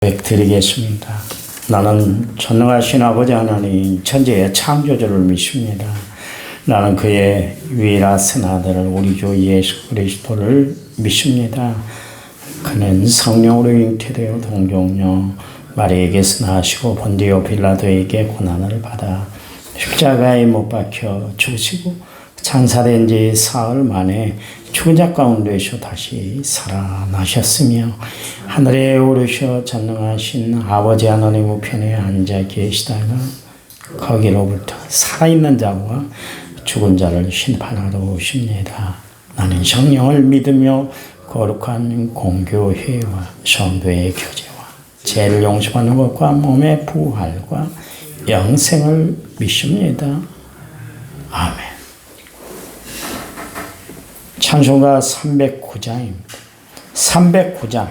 드리겠습니다. 나는 전능하신 아버지 하나님 천지의 창조주를 믿습니다. 나는 그의 유일하신 아들 우리 주 예수 그리스도를 믿습니다. 그는 성령으로 잉태되어 동정녀 마리에게서 나시고 본디오 빌라도에게 고난을 받아 십자가에 못 박혀 죽으시고 장사된 지 사흘 만에 죽은 자 가운데서 다시 살아나셨으며 하늘에 오르셔 전능하신 아버지 하나님 우편에 앉아 계시다가 거기로부터 살아있는 자와 죽은 자를 심판하러 오십니다. 나는 성령을 믿으며 거룩한 공교회와 성도의 교제와 죄를 용서하는 것과 몸의 부활과 영생을 믿습니다. 아멘. 찬송가 309장입니다. 309장.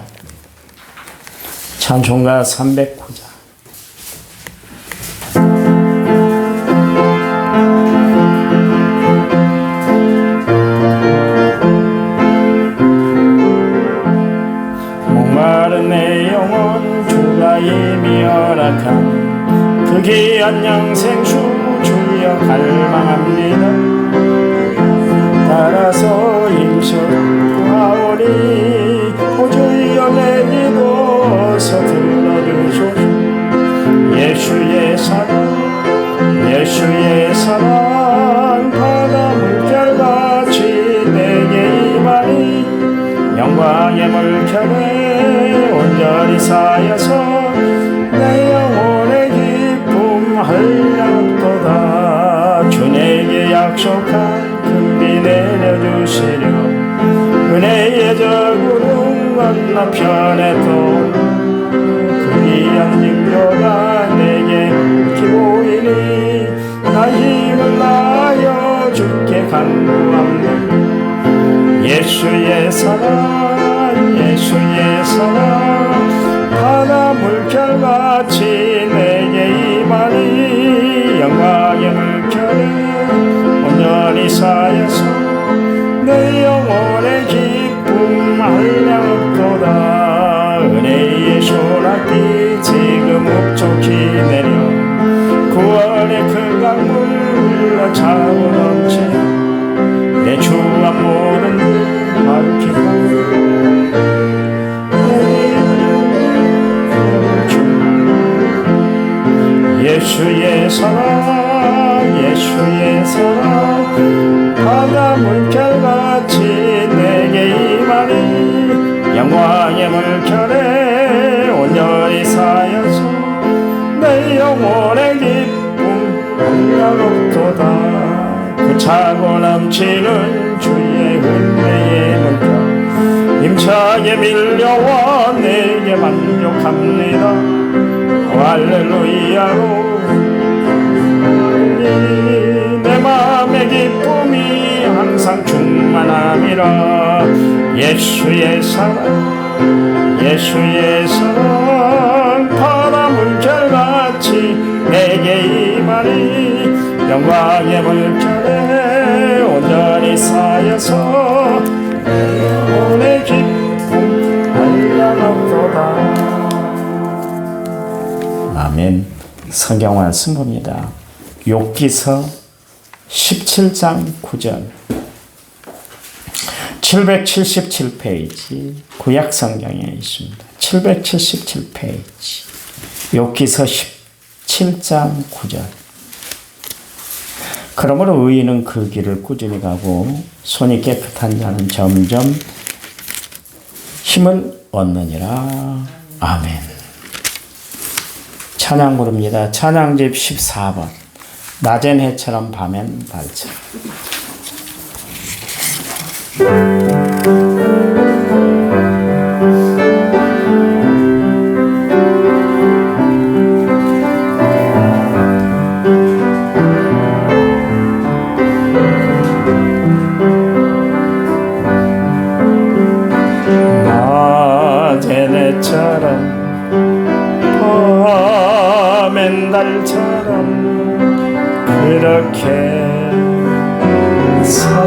찬송가 309장. 목마른 내 영혼 주가 이미 허락한 그 귀한 영생수 주여 갈망합니다. 따라서 힘쓰고하오니 오주여 내기도 어서 들어주소서. 예수의 사랑 예수의 사랑 바다 물결같이 내게 임하니 영광의 물결에 온전히 쌓여서 내 영혼의 기쁨 한량도다. 주 내게 약속한 금비 내려주시려 은혜의 저 구름 건너편에 또 그 귀한 징조가 내게 기보이니 나 힘을 다하여 주께 간구합니다. 예수의 사랑 예수의 사랑 바다 물결같이 내게 임하니 영광의 물결에 온전히 쌓여서 내 영혼의 기쁨 한량없도다. 은혜의 소낙비 지금 흡족히 내려 구원의 큰 강물 흘러 차고 넘치며 내 주와 모든 일 밝히고 예수의 사랑 예수의 사랑 바다 물결같이 내게 임하니 영광의 물결에 온전히 쌓여서 내 영혼의 기쁨 한량없도다. 그 차고 넘치는 주의 은혜의 물결 힘차게 밀려와 내게 만족합니다. 할렐루야로 내 마음의 기쁨이 항상 충만함이라. 예수의 사랑 예수의 사랑 바다 물결같이 내게 임하니 영광의 물결에 온전히 쌓여서 내 영혼의 기쁨 한량없도다. 아멘. 성경 말씀 봅니다. 욥기서 17장 9절 777페이지 구약 성경에 있습니다. 777페이지 욥기서 17장 9절 그러므로 의인은 그 길을 꾸준히 가고 손이 깨끗한 자는 점점 힘을 얻느니라. 아멘. 찬양 부릅니다. 찬양집 14번 낮엔 해처럼 밤엔 달처럼. 낮엔 해처럼 밤엔 달처럼 그렇게 살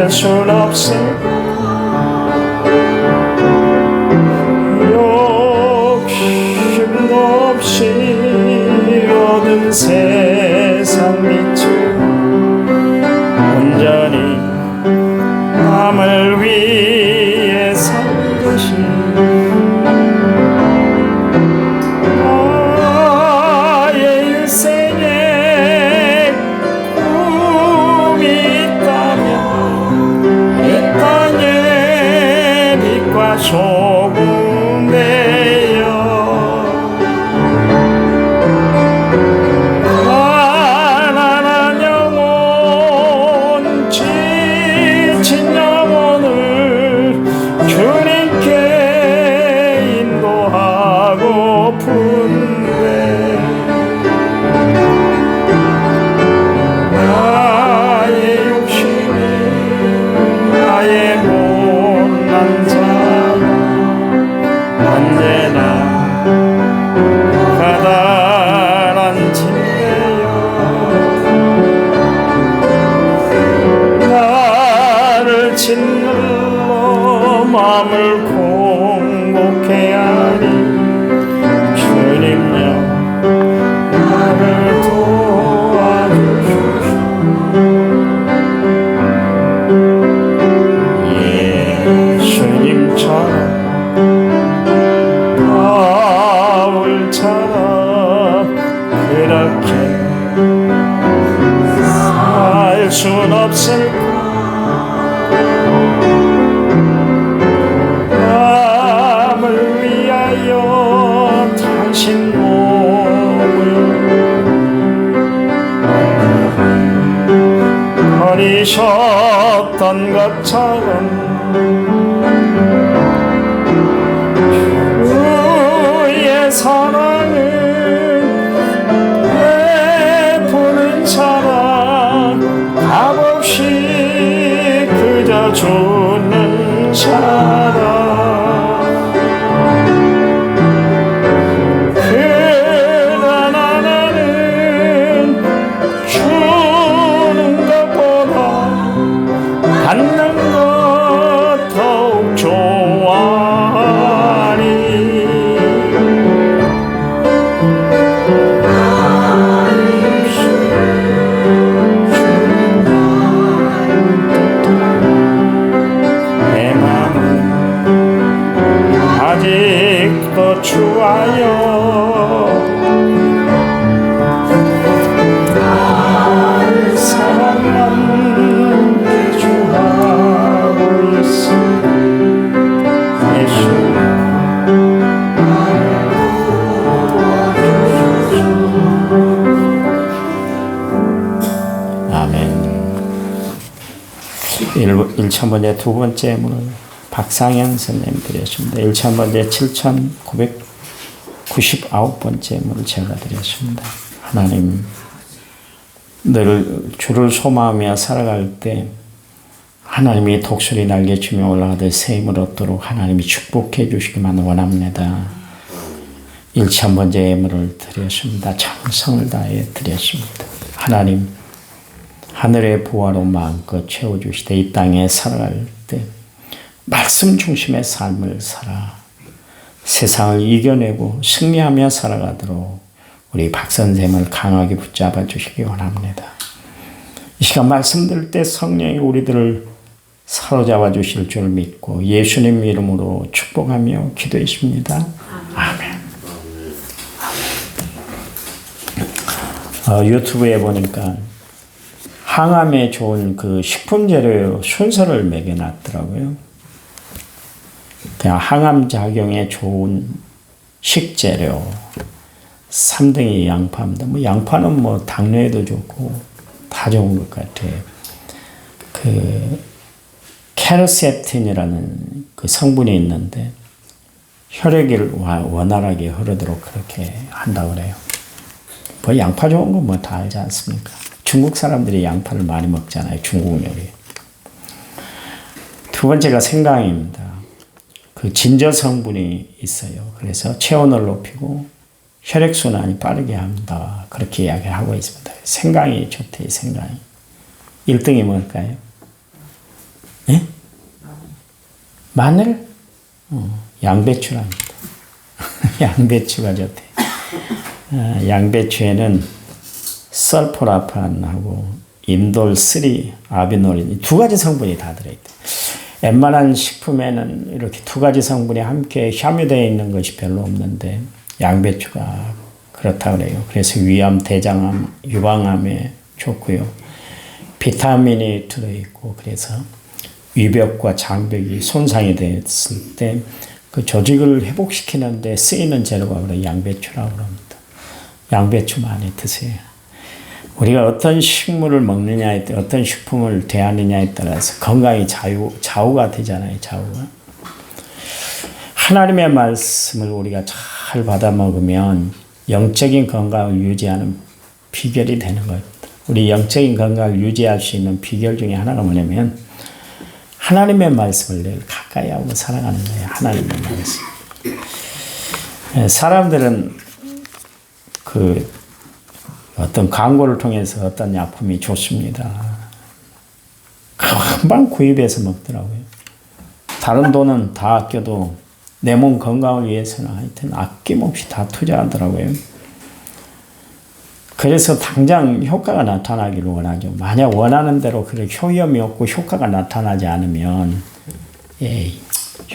순 없을까. 역시 세상 빛은 온전히 남을 위해 산 것이 나의 일생에 꿈이 있다면 이 땅에 빛과 소금 되어 가난한 영혼 지친 영혼을 주님께 인도하고픈데 나의 욕심이 나의 못난 자가 언제나 가다란 침대여 나를 짓눌러 마음을 공복해 하니 주님여 나를 도와주소서. 예수님처럼 바울처럼 그렇게 살 순 없을까? 남을 위하여 당신 몸을 버리셨던 것처럼 주의 사랑을 베푸는 사람 값없이 그저 주는 사람 그러나 나는 주는 것보다 받는 것 더욱 좋아하니 내 마음은 아직도 추하여 나를 사랑만 대주하고 있어. 예수 아멘. 1,000번째 두 번째 문을 박상현 선생님 드렸습니다. 1,000번째 7,999번째 문을 제가 드렸습니다. 하나님 늘 주를 소망하며 살아갈 때 하나님이 독수리 날개 주며 올라가듯 새 힘을 얻도록 하나님이 축복해 주시기만 원합니다. 1,000번째 예물을 드렸습니다. 정성을 다해 드렸습니다. 하나님 하늘의 부활로 마음껏 채워주시되 이 땅에 살아갈 때 말씀 중심의 삶을 살아 세상을 이겨내고 승리하며 살아가도록 우리 박 선생님을 강하게 붙잡아 주시기 원합니다. 이 시간 말씀 들을 때 성령이 우리들을 사로잡아 주실 줄 믿고 예수님 이름으로 축복하며 기도했습니다. 아멘. 유튜브에 보니까 항암에 좋은 그 식품 재료 순서를 매겨놨더라고요. 그냥 항암 작용에 좋은 식재료 3등이 양파입니다. 뭐 양파는 뭐 당뇨에도 좋고 다 좋은 것 같아요. 그 케르세틴이라는 그 성분이 있는데 혈액이 원활하게 흐르도록 그렇게 한다고 그래요. 뭐 양파 좋은 건 뭐 다 알지 않습니까? 중국 사람들이 양파를 많이 먹잖아요. 중국 요리. 두 번째가 생강입니다. 그 진저 성분이 있어요. 그래서 체온을 높이고 혈액순환이 빠르게 한다. 그렇게 이야기를 하고 있습니다. 생강이 좋대요. 생강이. 1등이 뭘까요? 네? 마늘? 양배추랍니다. 양배추가 좋대요. 양배추에는 설포라판하고 인돌3, 아비노린 두 가지 성분이 다 들어있대. 웬만한 식품에는 이렇게 두 가지 성분이 함께 함유되어 있는 것이 별로 없는데 양배추가 그렇다 그래요. 그래서 위암, 대장암, 유방암에 좋고요. 비타민이 들어있고 그래서 위벽과 장벽이 손상이 됐을 때 그 조직을 회복시키는 데 쓰이는 재료가 바로 양배추라고 합니다. 양배추 많이 드세요. 우리가 어떤 식물을 먹느냐에 따라 어떤 식품을 대하느냐에 따라서 건강이 좌우가 되잖아요. 좌우가. 하나님의 말씀을 우리가 잘 받아 먹으면 영적인 건강을 유지하는 비결이 되는 겁니다. 우리 영적인 건강을 유지할 수 있는 비결 중에 하나가 뭐냐면 하나님의 말씀을 늘 가까이 하고 살아가는 거예요. 하나님의 말씀. 사람들은 그 어떤 광고를 통해서 어떤 약품이 좋습니다. 금방 구입해서 먹더라고요. 다른 돈은 다 아껴도 내 몸 건강을 위해서는 하여튼 아낌없이 다 투자하더라고요. 그래서 당장 효과가 나타나기를 원하죠. 만약 원하는 대로 그렇게 효염이 없고 효과가 나타나지 않으면 에이,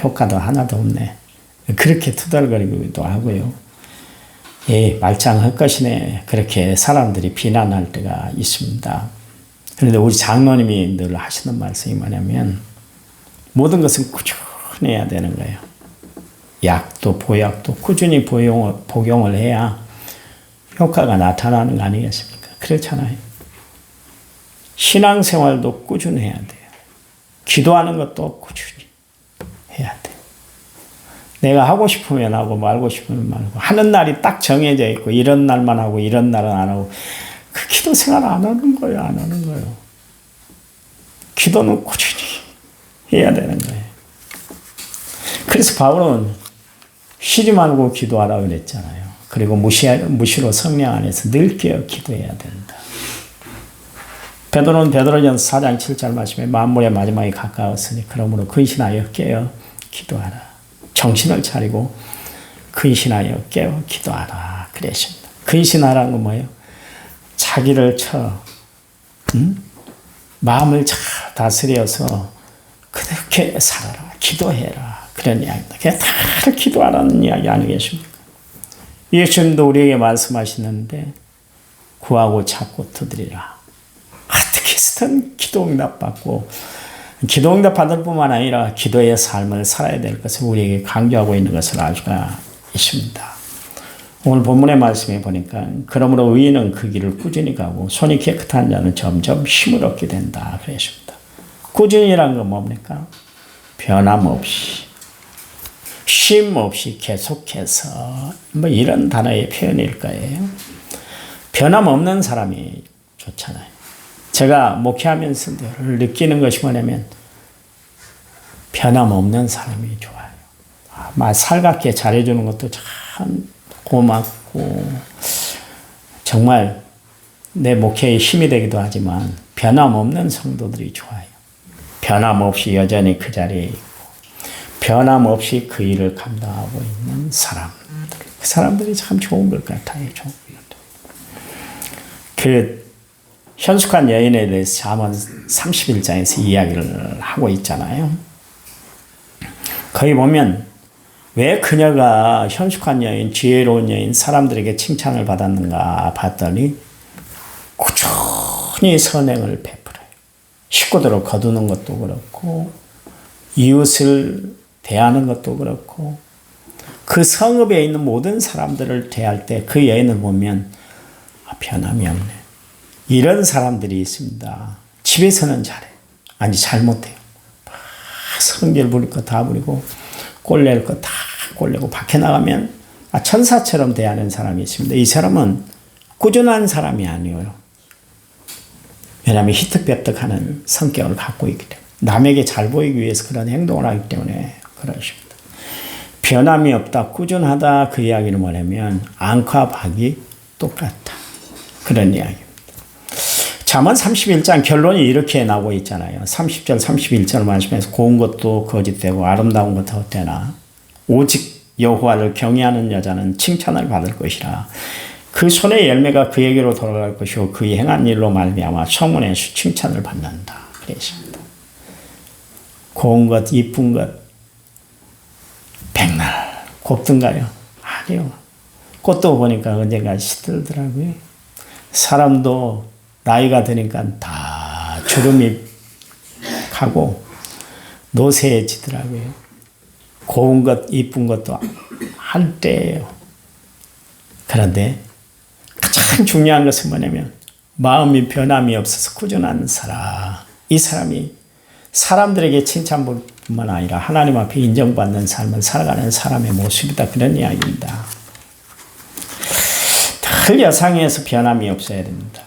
효과도 하나도 없네. 그렇게 투덜거리기도 하고요. 에이, 말짱할 것이네. 그렇게 사람들이 비난할 때가 있습니다. 그런데 우리 장로님이 늘 하시는 말씀이 뭐냐면 모든 것은 꾸준해야 되는 거예요. 약도 보약도 꾸준히 복용을 해야 효과가 나타나는 거 아니겠습니까? 그렇잖아요. 신앙생활도 꾸준해야 돼요. 기도하는 것도 꾸준히 해야 돼요. 내가 하고 싶으면 하고 말고 싶으면 말고 하는 날이 딱 정해져 있고 이런 날만 하고 이런 날은 안 하고 그 기도 생활 안 하는 거예요. 안 하는 거예요. 기도는 꾸준히 해야 되는 거예요. 그래서 바울은 쉬지 말고 기도하라고 그랬잖아요. 그리고 무시로 성령 안에서 늘 깨어 기도해야 된다. 베드로는 베드로전서 4장 7절 말씀에 만물의 마지막이 가까웠으니 그러므로 근신하여 깨어 기도하라. 정신을 차리고 근신하여 깨어 기도하라. 그랬습니다. 근신하라는 건 뭐예요? 자기를 마음을 잘 다스려서 그렇게 살아라. 기도해라. 그런 이야기입니다. 그냥 다 기도하라는 이야기 아니겠습니까? 예수님도 우리에게 말씀하시는데 구하고 찾고 두드리라. 어떻게 해서든 기도 응답 받고 기도 응답 받을 뿐만 아니라 기도의 삶을 살아야 될 것을 우리에게 강조하고 있는 것을 알 수가 있습니다. 오늘 본문의 말씀에 보니까 그러므로 의인은 그 길을 꾸준히 가고 손이 깨끗한 자는 점점 힘을 얻게 된다 그랬습니다. 꾸준히란 건 뭡니까? 변함없이 쉼 없이 계속해서 뭐 이런 단어의 표현일 거예요. 변함없는 사람이 좋잖아요. 제가 목회하면서 늘 느끼는 것이 뭐냐면 변함없는 사람이 좋아요. 살갑게 잘해주는 것도 참 고맙고 정말 내 목회에 힘이 되기도 하지만 변함없는 성도들이 좋아요. 변함없이 여전히 그 자리에 있고 변함없이 그 일을 감당하고 있는 사람들. 그 사람들이 참 좋은 것 같아요. 좋은 것 같아요. 그 현숙한 여인에 대해서 잠언 31장에서 이야기를 하고 있잖아요. 거기 보면 왜 그녀가 현숙한 여인, 지혜로운 여인, 사람들에게 칭찬을 받았는가 봤더니 꾸준히 선행을 베풀어요. 식구들을 거두는 것도 그렇고 이웃을 대하는 것도 그렇고 그 성읍에 있는 모든 사람들을 대할 때 그 여인을 보면 변함이 없네. 이런 사람들이 있습니다. 집에서는 잘해. 아니 잘못해요. 성질 부릴 거 다 부리고 꼴낼 거 다 꼴내고 밖에 나가면 천사처럼 대하는 사람이 있습니다. 이 사람은 꾸준한 사람이 아니에요. 왜냐하면 희뜩배뜩하는 성격을 갖고 있기 때문에 남에게 잘 보이기 위해서 그런 행동을 하기 때문에 그러십니다. 변함이 없다, 꾸준하다 그 이야기는 뭐냐면 앙과 박이 똑같다. 그런 이야기입니다. 잠언 31장 결론이 이렇게 나오고 있잖아요. 30절 31절 말씀에서 고운 것도 거짓되고 아름다운 것도 헛되나 오직 여호와를 경외하는 여자는 칭찬을 받을 것이라. 그 손의 열매가 그에게로 돌아갈 것이고 그의 행한 일로 말미암아 소문에서 칭찬을 받는다. 그랬습니다. 고운 것, 이쁜 것, 백날 곱든가요? 아니요. 꽃도 보니까 언젠가 시들더라고요. 사람도 나이가 드니까 다 주름이 가고 노쇠해지더라고요. 고운 것, 이쁜 것도 한때예요. 그런데 가장 중요한 것은 뭐냐면 마음이 변함이 없어서 꾸준한 사람. 이 사람이 사람들에게 칭찬뿐만 아니라 하나님 앞에 인정받는 삶을 살아가는 사람의 모습이다. 그런 이야기입니다. 늘 여상에서 변함이 없어야 됩니다.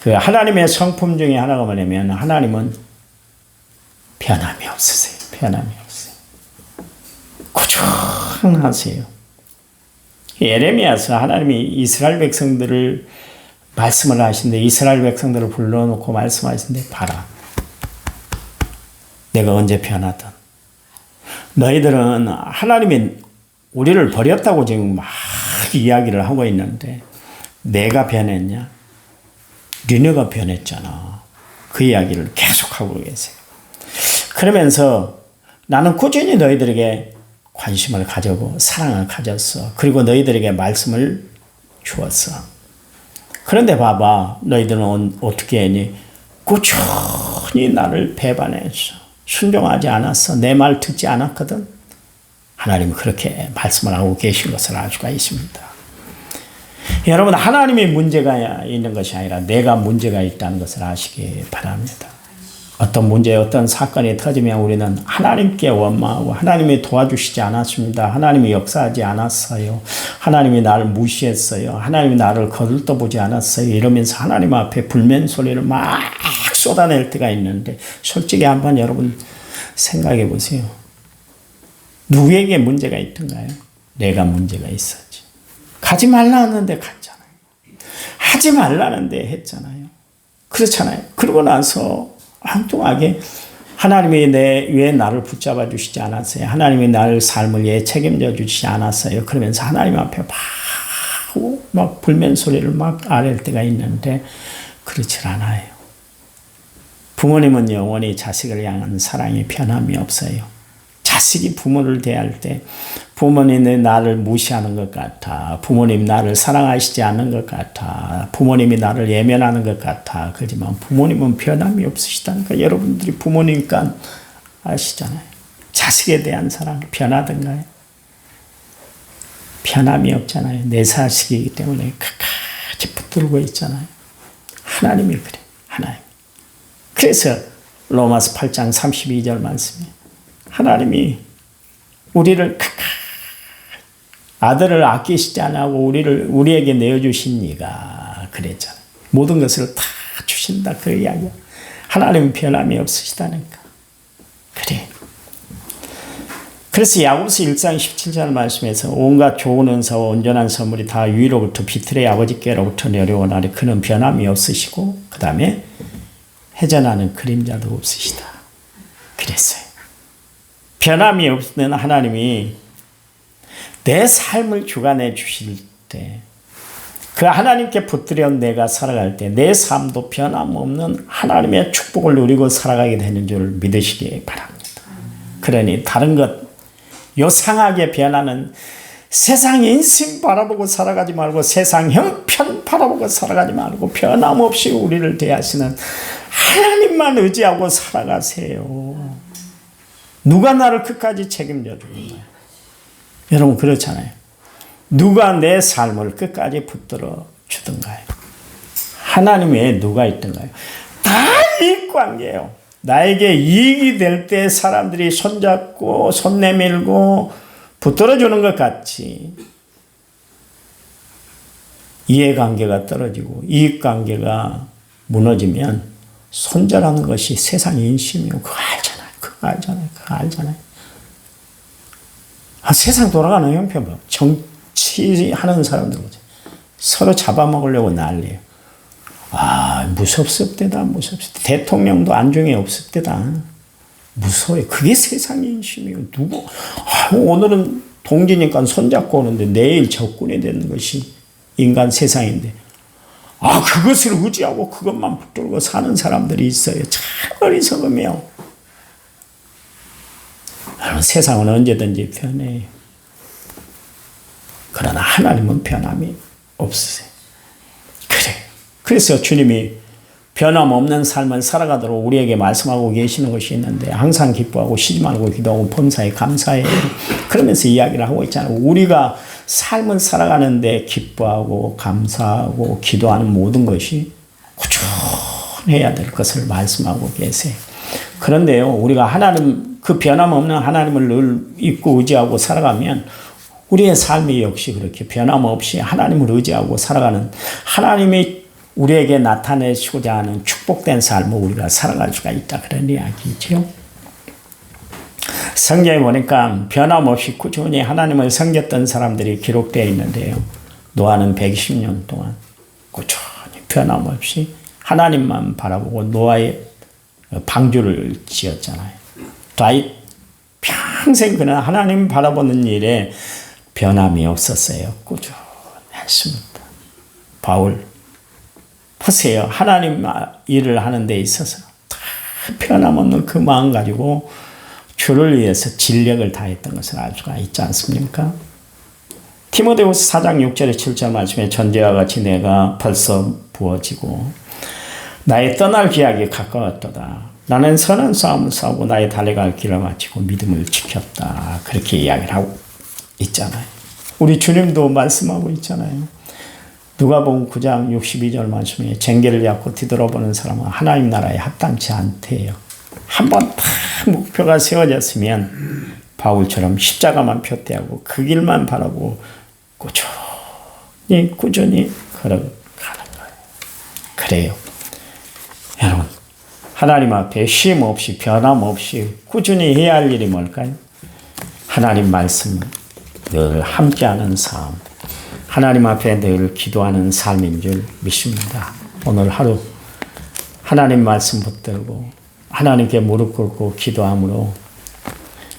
그 하나님의 성품 중에 하나가 뭐냐면 하나님은 변함이 없으세요. 변함이 없어요. 꾸준하세요. 예레미야서 하나님이 이스라엘 백성들을 말씀을 하시는데 이스라엘 백성들을 불러놓고 말씀하시는데 봐라. 내가 언제 변하든 너희들은 하나님이 우리를 버렸다고 지금 막 이야기를 하고 있는데 내가 변했냐? 니네가 변했잖아. 그 이야기를 계속하고 계세요. 그러면서 나는 꾸준히 너희들에게 관심을 가져고 사랑을 가졌어. 그리고 너희들에게 말씀을 주었어. 그런데 봐봐. 너희들은 어떻게 했니? 꾸준히 나를 배반했어. 순종하지 않았어. 내 말 듣지 않았거든. 하나님이 그렇게 말씀을 하고 계신 것을 알 수가 있습니다. 여러분, 하나님이 문제가 있는 것이 아니라 내가 문제가 있다는 것을 아시기 바랍니다. 어떤 문제, 어떤 사건이 터지면 우리는 하나님께 원망하고 하나님이 도와주시지 않았습니다. 하나님이 역사하지 않았어요. 하나님이 나를 무시했어요. 하나님이 나를 거들떠보지 않았어요. 이러면서 하나님 앞에 불면 소리를 막 쏟아낼 때가 있는데 솔직히 한번 여러분 생각해 보세요. 누구에게 문제가 있던가요? 내가 문제가 있었지. 가지 말라는데 갔잖아요. 하지 말라는데 했잖아요. 그렇잖아요. 그러고 나서 엉뚱하게 하나님이 왜 나를 붙잡아 주시지 않았어요? 하나님이 나를 삶을 왜 책임져 주시지 않았어요? 그러면서 하나님 앞에 막 불면 소리를 막 아랠 때가 있는데 그렇지 않아요. 부모님은 영원히 자식을 향한 사랑이 변함이 없어요. 자식이 부모를 대할 때 부모님이 나를 무시하는 것 같아. 부모님 나를 사랑하시지 않는 것 같아. 부모님이 나를 예면하는 것 같아. 그렇지만 부모님은 변함이 없으시다니까. 여러분들이 부모니까 아시잖아요. 자식에 대한 사랑 변하던가요? 변함이 없잖아요. 내 자식이기 때문에 끝까지 붙들고 있잖아요. 하나님이 그래. 하나님. 그래서 로마서 8장 32절 말씀에 하나님이 우리를 아들을 아끼시지 않고 우리에게 내어주신 이가 그랬잖아요. 모든 것을 다 주신다. 그 이야기야. 하나님은 변함이 없으시다니까. 그래. 그래서 야고보서 1장 17절 말씀에서 온갖 좋은 은사와 온전한 선물이 다 위로부터 비틀의 아버지께로부터 내려오나니 그는 변함이 없으시고 그 다음에 회전하는 그림자도 없으시다. 그랬어요. 변함이 없는 하나님이 내 삶을 주관해 주실 때 그 하나님께 붙들려 내가 살아갈 때 내 삶도 변함없는 하나님의 축복을 누리고 살아가게 되는 줄 믿으시기 바랍니다. 그러니 다른 것 요상하게 변하는 세상 인생 바라보고 살아가지 말고 세상 형편 바라보고 살아가지 말고 변함없이 우리를 대하시는 하나님만 의지하고 살아가세요. 누가 나를 끝까지 책임져 주는 거예요? 여러분 그렇잖아요. 누가 내 삶을 끝까지 붙들어 주던가요? 하나님 외에 누가 있던가요? 다 이익관계예요. 나에게 이익이 될 때 사람들이 손잡고 손 내밀고 붙들어 주는 것 같이 이해관계가 떨어지고 이익관계가 무너지면 손절하는 것이 세상 인심이고 그거 알잖아요. 세상 돌아가는 형편 뭐 정치하는 사람들 보세요. 서로 잡아먹으려고 난리예요. 무섭습니다. 대통령도 안중에 없을 때다. 무서워요. 그게 세상 인심이에요. 오늘은 동지니까 손잡고 오는데 내일 적군이 되는 것이 인간 세상인데 그것을 의지하고 그것만 붙들고 사는 사람들이 있어요. 참 어리석으며. 여러분, 세상은 언제든지 변해요. 그러나 하나님은 변함이 없으세요. 그래서 주님이 변함없는 삶을 살아가도록 우리에게 말씀하고 계시는 것이 있는데, 항상 기뻐하고 쉬지 말고 기도하고 범사에 감사해요. 그러면서 이야기를 하고 있잖아요. 우리가 삶을 살아가는데 기뻐하고 감사하고 기도하는 모든 것이 꾸준해야 될 것을 말씀하고 계세요. 그런데요, 우리가 하나님, 그 변함없는 하나님을 늘 믿고 의지하고 살아가면 우리의 삶이 역시 그렇게 변함없이 하나님을 의지하고 살아가는, 하나님이 우리에게 나타내시고자 하는 축복된 삶을 우리가 살아갈 수가 있다, 그런 이야기죠. 성경에 보니까 변함없이 꾸준히 하나님을 섬겼던 사람들이 기록되어 있는데요. 노아는 120년 동안 꾸준히 변함없이 하나님만 바라보고 노아의 방주를 지었잖아요. 다윗 평생 그는 하나님 바라보는 일에 변함이 없었어요. 꾸준했습니다. 바울 보세요. 하나님 일을 하는 데 있어서 변함없는 그 마음 가지고 주를 위해서 진력을 다했던 것을 알 수가 있지 않습니까? 디모데후서 4장 6절에 7절 말씀에 전제와 같이 내가 벌써 부어지고 나의 떠날 기약이 가까웠도다. 나는 선한 싸움을 싸우고 나의 달려갈 길을 마치고 믿음을 지켰다. 그렇게 이야기를 하고 있잖아요. 우리 주님도 말씀하고 있잖아요. 누가복음 9장 62절 말씀에 쟁개를 잡고 뒤돌아보는 사람은 하나님 나라에 합당치 않대요. 한번 딱 목표가 세워졌으면 바울처럼 십자가만 표대하고 그 길만 바라고 꾸준히 걸어가는 거예요. 그래요. 여러분, 하나님 앞에 쉼 없이 변함없이 꾸준히 해야 할 일이 뭘까요? 하나님 말씀 늘 함께하는 삶, 하나님 앞에 늘 기도하는 삶인 줄 믿습니다. 오늘 하루 하나님 말씀 붙들고 하나님께 무릎 꿇고 기도함으로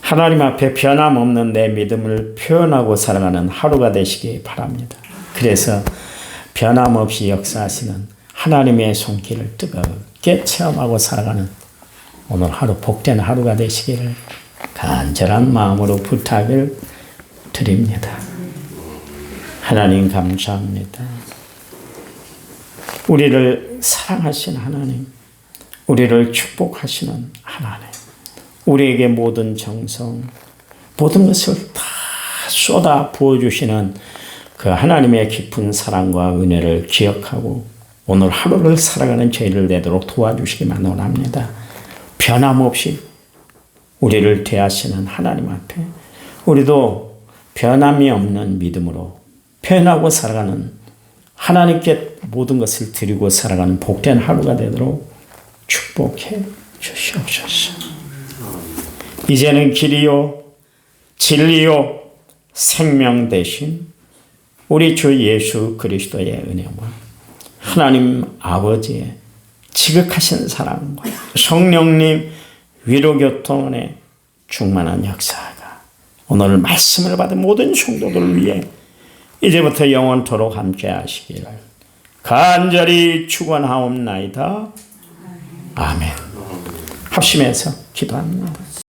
하나님 앞에 변함없는 내 믿음을 표현하고 살아가는 하루가 되시기 바랍니다. 그래서 변함없이 역사하시는 하나님의 손길을 뜨겁게 체험하고 살아가는 오늘 하루 복된 하루가 되시기를 간절한 마음으로 부탁을 드립니다. 하나님 감사합니다. 우리를 사랑하신 하나님, 우리를 축복하시는 하나님, 우리에게 모든 정성, 모든 것을 다 쏟아 부어주시는 그 하나님의 깊은 사랑과 은혜를 기억하고 오늘 하루를 살아가는 저희를 되도록 도와주시기만 원합니다. 변함없이 우리를 대하시는 하나님 앞에 우리도 변함이 없는 믿음으로 표현하고 살아가는, 하나님께 모든 것을 드리고 살아가는 복된 하루가 되도록 축복해 주시옵소서. 이제는 길이요 진리요 생명 되신 우리 주 예수 그리스도의 은혜와 하나님 아버지의 지극하신 사랑과 성령님 위로교통의 충만한 역사가 오늘 말씀을 받은 모든 성도들을 위해 이제부터 영원토록 함께 하시기를 간절히 축원하옵나이다. 아멘. 합심해서 기도합니다.